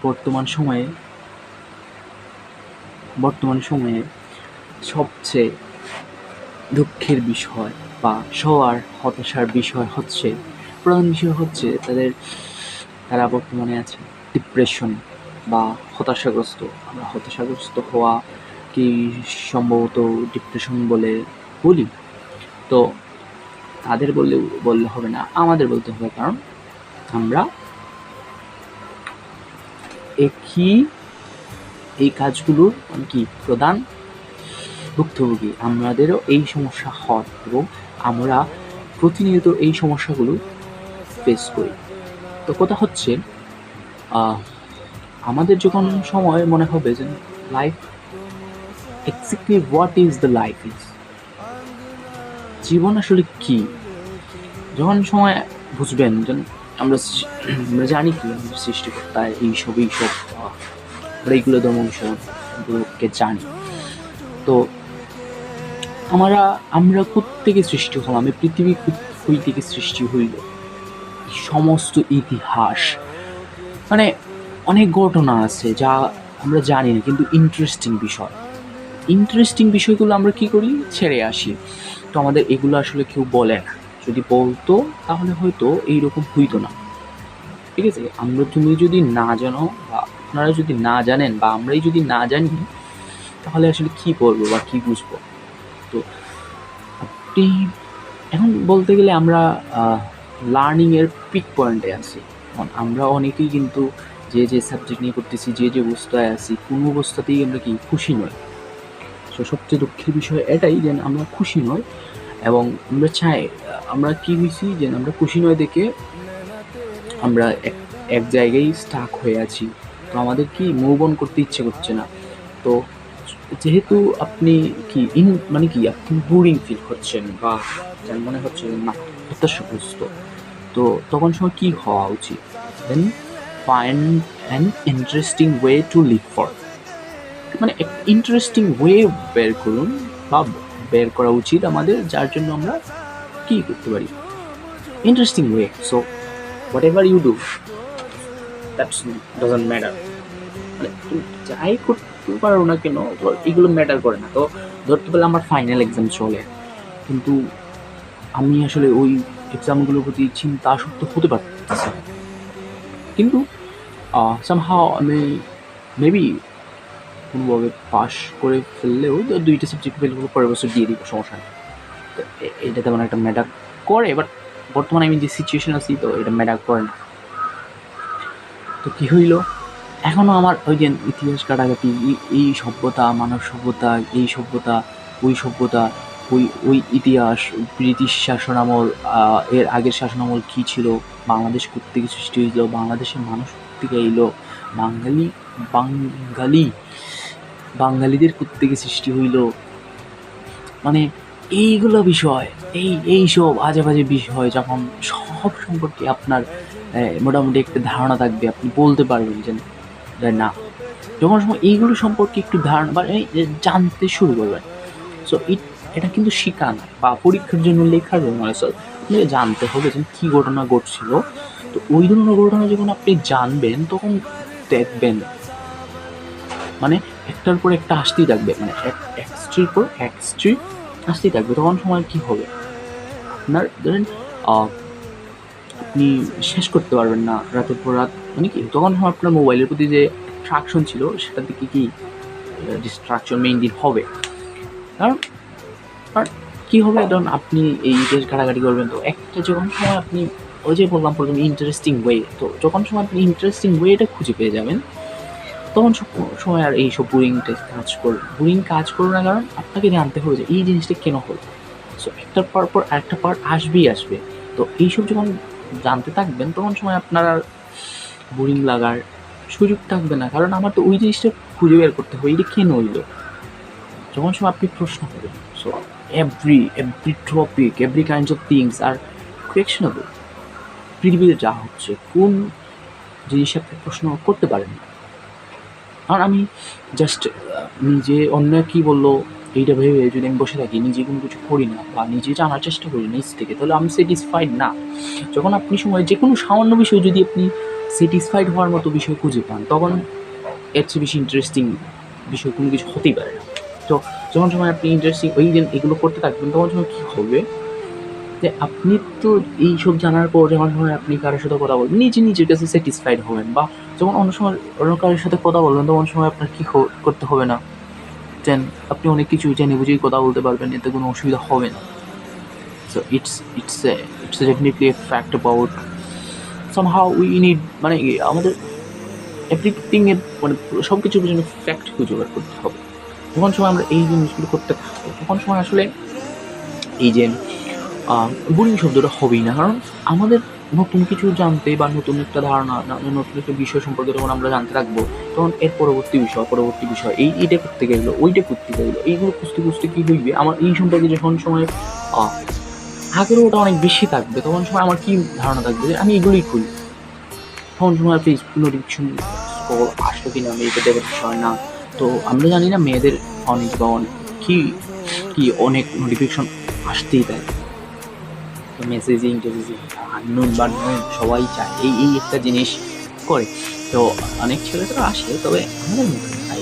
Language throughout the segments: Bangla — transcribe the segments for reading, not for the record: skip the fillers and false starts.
বর্তমান সময়ে সবচেয়ে দুঃখের বিষয় বা সবার হতাশার প্রধান বিষয় হচ্ছে তারা বর্তমানে আছে ডিপ্রেশন বা হতাশাগ্রস্ত। আমরা হতাশাগ্রস্ত হওয়া কি সম্ভবত ডিপ্রেশন বলে বলি, তো তাদের বললে হবে না, আমাদের বলতে হবে, কারণ আমরা এই কাজগুলোর কি প্রধান ভুক্তভোগী। আমাদেরও এই সমস্যা হয় এবং আমরা প্রতিনিয়ত এই সমস্যাগুলো ফেস করি। তো কথা হচ্ছে, আমাদের যখন সময় মনে হবে যে life exactly what is the life is, জীবন আসলে কি, যখন সময় বুঝবেন যে আমরা জানি কি আমাদের সৃষ্টিকর্তা এইসব আমরা এইগুলো ধর্ম বিষয়গুলোকে জানি। তো আমরা কোত্থেকে সৃষ্টি হলাম, এই পৃথিবী কই থেকে সৃষ্টি হইল, সমস্ত ইতিহাস, মানে অনেক ঘটনা আছে যা আমরা জানি না, কিন্তু ইন্টারেস্টিং বিষয়গুলো আমরা কি করি, ছেড়ে আসি। তো আমাদের এগুলো আসলে কেউ বলে না, যদি বলতো তাহলে হয়তো এইরকম হইতো না। ঠিক আছে, তুমি যদি না জানো বা আপনারা যদি না জানেন বা আমরাই যদি না জানি, তাহলে আসলে কি বলবো বা কি বুঝবো। তো আপনি এখন বলতে গেলে আমরা লার্নিংয়ের পিক পয়েন্টে আছি। আমরা অনেকেই কিন্তু যে সাবজেক্ট নিয়ে করতেছি, যে অবস্থায় আছি, কোনো অবস্থাতেই আমরা কি খুশি নই। তো সবচেয়ে দুঃখের বিষয় এটাই যে আমরা খুশি নই, এবং আমরা চাই, আমরা কি হয়েছি যে আমরা খুশি নয় দেখে আমরা এক জায়গায় স্টাক হয়ে আছি। তো আমাদের কি মুভ অন করতে ইচ্ছে করছে না। তো যেহেতু আপনি আপনি বোরিং ফিল করছেন বা মনে হচ্ছে না হতাশাগ্রস্ত, তো তখন সময় কি হওয়া উচিত, then find an interesting way to live for, মানে ইন্টারেস্টিং ওয়ে বের করা উচিত আমাদের, যার জন্য আমরা কি করতে পারি, interesting way. So whatever you do, that's doesn't matter, মানে তুমি যাই করতে পারো না কেন, এগুলো ম্যাটার করে না। তো ধরতে পারলে আমার ফাইনাল এক্সাম চলে, কিন্তু আমি আসলে ওই এক্সামগুলোর প্রতি চিন্তা আসক্ত হতে পারতেছি, কিন্তু সামহাও আমি মেবি কোনোভাবে পাস করে ফেললেও 2টা সাবজেক্ট ফেল করে পরের বছর দিয়ে দিব, সমস্যা নেই। তো এটা তেমন একটা ম্যাটার করে, বাট বর্তমানে আমি যে সিচুয়েশন আছি, তো এটা ম্যাটার করে না। তো কী হইল, এখনও আমার ওই যে ইতিহাস কাটাকাটি, এই সভ্যতা, মানব সভ্যতা, এই সভ্যতা, ওই সভ্যতা, ওই ইতিহাস, ব্রিটিশ শাসনামল, এর আগের শাসনামল কী ছিল, বাংলাদেশ কোত্থেকে সৃষ্টি হয়েছিল, বাংলাদেশের মানুষ কোত্থেকে এলো, বাঙালিদের কোত্থেকে সৃষ্টি হইল, মানে এইগুলো বিষয়, এইসব আজে বাজে বিষয় যখন সব সম্পর্কে আপনার মোটামুটি একটা ধারণা থাকবে, আপনি বলতে পারবেন যে না, যখন সময় এইগুলো সম্পর্কে একটু ধারণা বা জানতে শুরু করবেন। সো এটা কিন্তু শেখা না বা পরীক্ষার জন্য লেখার জন্য নয়, সো আপনাকে জানতে হবে যে কী ঘটনা ঘটছিল। তো ওই ধরনের ঘটনা যখন আপনি জানবেন, তখন দেখবেন মানে একটার পর একটা আসতেই থাকবে, মানে এক স্ট্রির পর এক স্ট্রি আসতেই থাকবে। তখন সময় কি হবে, আপনার ধরেন আপনি শেষ করতে পারবেন না রাতের পর রাত, মানে কি তখন সময় আপনার মোবাইলের প্রতি যে অ্যাট্রাকশন ছিল, সেটার দিকে কি ডিস্ট্রাকশন মেইনলি হবে। কারণ কী হবে, ধরুন আপনি এই ইতিহাস ঘাটাঘাটি করবেন, তো একটা যখন সময় আপনি ওই যে বললাম প্রথমে ইন্টারেস্টিং ওয়ে, তো যখন সময় আপনি ইন্টারেস্টিং ওয়েটা খুঁজে পেয়ে যাবেন, তখন সময় আর এইসব বোরিং কাজ করবে না, কারণ আপনাকে জানতে হবে যে এই জিনিসটা কেন হলো। সো একটার পর আরেকটা পার্ট আসবে। তো এইসব যখন জানতে থাকবেন, তখন সময় আপনার আর বোরিং লাগার সুযোগ থাকবে না, কারণ আমার তো ওই জিনিসটা খুঁজে বের করতে হবে, এটা কেন হইলো। যখন সময় আপনি প্রশ্ন করবেন, so every topic, every kinds of things are questionable. পৃথিবীতে যা হচ্ছে, কোন জিনিস আপনি প্রশ্ন করতে পারেন না। কারণ আমি জাস্ট নিজে অন্য কী বললো এইটা ভেবে যদি আমি বসে থাকি, নিজে কোনো কিছু করি না বা নিজে জানার চেষ্টা করি নিজ থেকে, তাহলে আমি স্যাটিসফাইড না। যখন আপনি সময় যে কোনো সামান্য বিষয় যদি আপনি স্যাটিসফাইড হওয়ার মতো বিষয় খুঁজে পান, তখন এর চেয়ে বেশি ইন্টারেস্টিং বিষয় কোনো কিছু হতেই পারে না। তো যখন সময় আপনি ইন্টারেস্টিং ওই দিন এগুলো করতে থাকবেন, তখন সময় কী হবে যে আপনি তো এইসব জানার পর যখন সময় আপনি কারোর সাথে কথা বলবেন, নিজের কাছে স্যাটিসফাইড হবেন, বা যখন অন্য সময় অন্য কারোর সাথে কথা বলবেন, তখন সময় আপনার কী করতে হবে না, দেন আপনি অনেক কিছু জেনে বুঝেই কথা বলতে পারবেন, এতে কোনো অসুবিধা হবে না। So it's definitely A fact about somehow we need, মানে আমাদের এভরিথিংয়ের মানে সব কিছুর জন্য ফ্যাক্ট খুঁজে বের করতে হবে। যখন সময় আমরা এই জিনিসগুলো করতে থাকবো, তখন সময় আসলে এই যে বোরিং শব্দটা হবেই না, কারণ আমাদের নতুন কিছু জানতে বা নতুন একটা ধারণা, নতুন একটা বিষয় সম্পর্কে যখন আমরা জানতে থাকবো, তখন এর পরবর্তী বিষয় এইটা করতে গেলো, ওইটা করতে গেলো, এইগুলো খুঁজতে কী হইবে, আমার এই সম্পর্কে যখন সময় আগ্রহটা অনেক বেশি থাকবে, তখন সময় আমার কী ধারণা থাকবে যে আমি এগুলোই করি। তখন সময় ফেসবুক নোটিফিকেশন আসলো কিনা আমি এটা দেখার বিষয় না। তো আমরা জানি না মেয়েদের অনেক বা কি অনেক নোটিফিকেশন আসতেই দেয়, তো মেসেজিং আননোন বা নোন সবাই চায় এই একটা জিনিস করে। তো অনেক ছেলেরা আসে, তবে আমাদের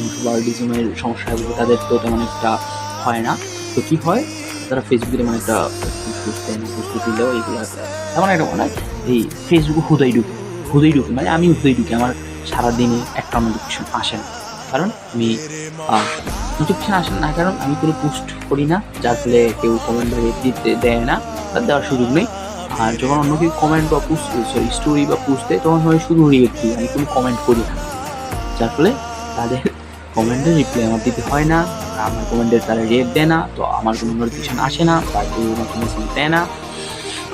ইন্ট্রোভার্টিজমের সমস্যাগুলো তাদের তো তেমন একটা হয় না। তো কী হয়, তারা ফেসবুকে তেমন একটা বুঝতে দিলেও এইগুলো তেমন একটা মানে এই ফেসবুকে হুদই ঢুকে মানে আমি হুদই ঢুকি, আমার সারাদিনে একটা নোটিফিকেশন আসে না, কারণ আমি নোটিফিকেশান আসে না, কারণ আমি কোনো পোস্ট করি না, যার ফলে কেউ কমেন্ট ভাবে দিতে দেয় না, তার দেওয়ার সুযোগ নেই। আর যখন অন্য কেউ কমেন্ট বা পোস্ট স্টোরি বা পোস্ট দেয়, তখন হয় শুধু রিয়েক্ট দিই, আমি কোনো কমেন্ট করি না, যার ফলে তাদের কমেন্টের রিপ্লাই আমার দিতে হয় না, আমার কমেন্টের তারা রিয়েক্ট দেয় না, তো আমার কোনো নোটিফিকেশান আসে না, বা কেউ আমাকে মেসেজ দেয় না।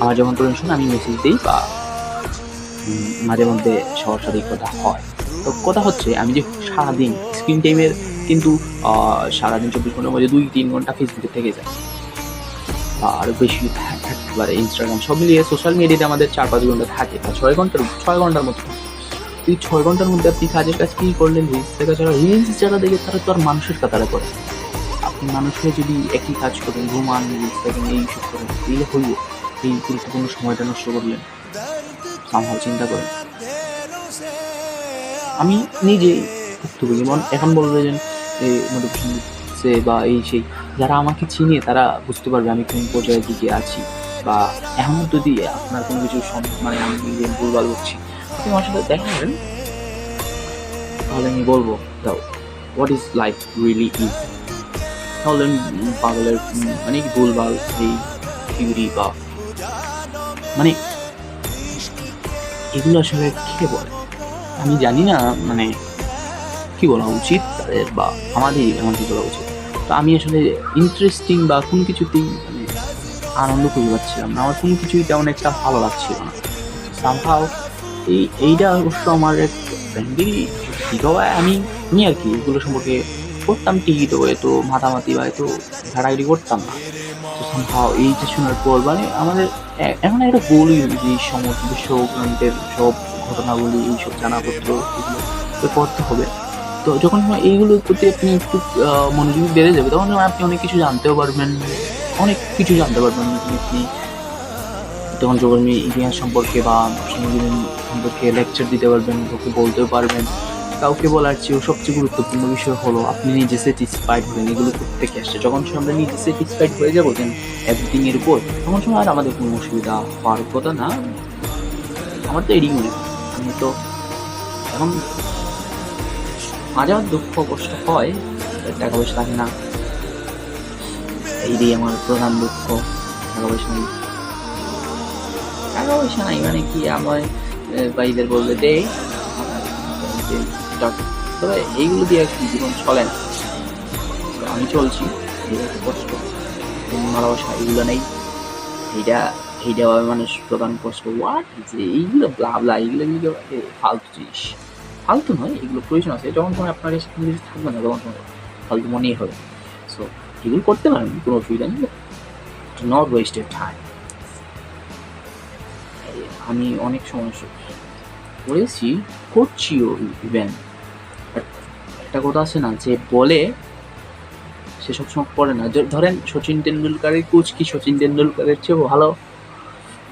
আমার যখন টেনশন আমি মেসেজ দিই, বা মাঝে মধ্যে সবার সাথেই কথা হয়। তো কথা হচ্ছে, আমি যে সারাদিন স্ক্রিন টাইমের কিন্তু সারাদিন 24 ঘন্টার মধ্যে 2-3 ঘন্টা ফেসবুকে থেকে যায়, বা আরও বেশি থাকতে পারে ইনস্টাগ্রাম, সব মিলিয়ে সোশ্যাল মিডিয়াতে আমাদের 4-5 ঘন্টা থাকে, বা 6 ঘন্টার মতো। এই 6 ঘন্টার মধ্যে আপনি কাজের কাজ কী করলেন? রিলস দেখা ছাড়া। রিলস যারা দেখে তারা তো আর মানুষের কাতারে করে। আপনি মানুষের যদি একই কাজ করেন, ঘুমান, রিলস দেখেন, এইসব করেন, তাহলে হইব এই গুরুত্বপূর্ণ সময়টা নষ্ট করলেন? সামহাও চিন্তা করেন। আমি নিজেই ভুক্তভোগী, এখন বলবে যে নোটিফিকেশন দিচ্ছে বা এই সেই, যারা আমাকে চিনে তারা বুঝতে পারবে আমি কোন পর্যায়ের দিকে আছি, বা এখন যদি আপনার কোনো কিছু মানে আমি নিজে ভুলভাল বলছি, আপনি আমার সাথে দেখা করেন, তাহলে আমি বলবো দাও what is life really is. তাহলে পাগলের মানে ভুলভাল এই থিওরি বা মানে এগুলো আসলে কে বলে আমি জানি না, মানে কী বলা উচিত তাদের, বা আমাদের এমন কী বলা উচিত। তো আমি আসলে ইন্টারেস্টিং বা কোনো কিছুতেই মানে আনন্দ খুঁজে পাচ্ছিলাম না, আমার কোনো কিছুই তেমন একটা ভালো লাগছিল না। সামহাও এইটা অবশ্য আমার এক ফ্রেন্ডেরই বিধবায় আমি আর কি এগুলো সম্পর্কে করতাম ঠিকই, তো এত মাতামাতি বা এত ঘাটাঘাটি করতাম না। তো সামহাও এইটা শোনার পর মানে আমাদের এখন একটা গোলই যে সমস্ত বিশ্বগ্রন্থের সব ঘটনাগুলি, এইসব জানাপত্র এগুলো পড়তে হবে। তো যখন এইগুলোর প্রতি আপনি একটু মনোযোগী বেড়ে যাবে, তখন আপনি অনেক কিছু জানতে পারবেন। আপনি তখন যখন ইতিহাস সম্পর্কে বা সম্পর্কে লেকচার দিতে পারবেন, কাউকে বলতেও পারবেন। কাউকে বলার চেয়েও সবচেয়ে গুরুত্বপূর্ণ বিষয় হলো আপনি নিজে স্যাটিসফাইড হবেন এগুলো থেকে আসছে। যখন আমরা নিজে স্যাটিসফাইড হয়ে যাবো দেন এভরিথিংয়ের উপর, তখন সময় আর আমাদের কোনো অসুবিধা হওয়ার কথা না। আমার তো এরই মনে হয়, আমি তো এখন মাঝে আমার দুঃখ কষ্ট হয়, টাকা পয়সা থাকে না, এই দিয়ে আমার প্রধান দুঃখ। টাকা পয়সা নাই মানে কি, আমার ভাইদের বলবে দে, তবে এইগুলো দিয়ে আর কি জীবন চলে না। আমি চলছি, কষ্ট, ভালোবাসা এগুলো নেই, এইটা মানুষ প্রধান কষ্ট। ওয়াট যে এইগুলো ব্লা এইগুলো ফালতু জিনিস, ফালতু নয়, এগুলো প্রয়োজন আছে। যখন সময় আপনার কাছে কোনো কিছু থাকবে না, তখন সময় ফালতু মনেই হবে। সো এগুলো করতে পারেন, কোনো অসুবিধা নেই, নট ওয়েস্টেড টাইম। আমি অনেক সমস্যা করেছি, করছিও ইভেন। একটা কথা আছে না, যে বলে সে সবসময় পড়ে না। ধরেন সচিন টেন্ডুলকারের কোচ কি সচিন টেন্ডুলকারের চেয়েও ভালো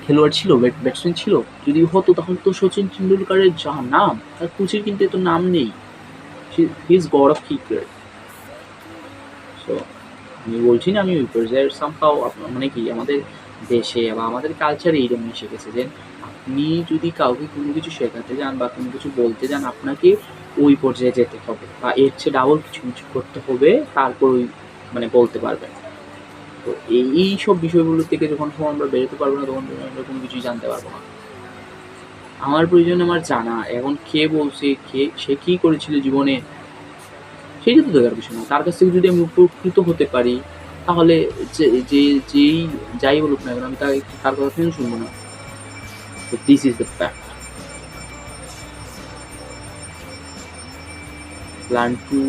খেলোয়াড় ছিল, ব্যাটসম্যান ছিল? যদি হতো তাহলে তো সচিন টেন্ডুলকারের যা নাম, তার কোচের কিন্তু এত নাম নেই। He is god of cricket. So আমি বলছি না আমি ওই পর্যায়ের সামহাও মানে কি আমাদের দেশে বা আমাদের কালচারে এইরকম এসে গেছে যে আপনি যদি কাউকে কোনো কিছু শেখাতে যান বা কোনো কিছু বলতে যান, আপনাকে ওই পর্যায়ে যেতে হবে বা এর চেয়ে ডাবল কিছু কিছু করতে হবে, তারপর ওই মানে বলতে পারবেন। তো এই সব বিষয়গুলো থেকে যখন আমরা বেরোতে পারবো না, তখন আমরা কোনো কিছুই জানতে পারবো না। আমার প্রয়োজন আমার জানা, এখন কে বলছে, সে কী করেছিল জীবনে, সেটা তো দেখার বিষয় না। তার কাছ থেকে যদি আমি উপকৃত হতে পারি, তাহলে যেই যাই বলুক না কেন, আমি তার কথা কেন শুনবো না? তো this is the fact. Learn to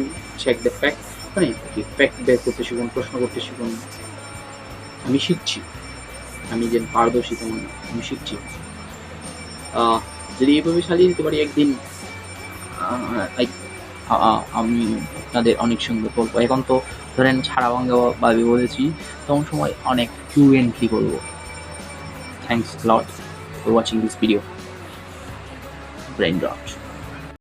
check the fact, মানে ফ্যাক্ট বের করতে শিখুন, প্রশ্ন করতে শিখুন। আমি শিখছি, আমি যে পারদর্শী তেমন না, আমি শিখছি। যদি এইভাবে চালিয়ে দিতে পারি একদিন, আমি আপনাদের অনেক সুন্দর বলবো। এখন তো ধরেন ছাড়া বাংলা ভাবে বলেছি, তখন সময় অনেক ফ্লুয়েন্টলি বলবো। Thanks lot for watching this video. Brain rod.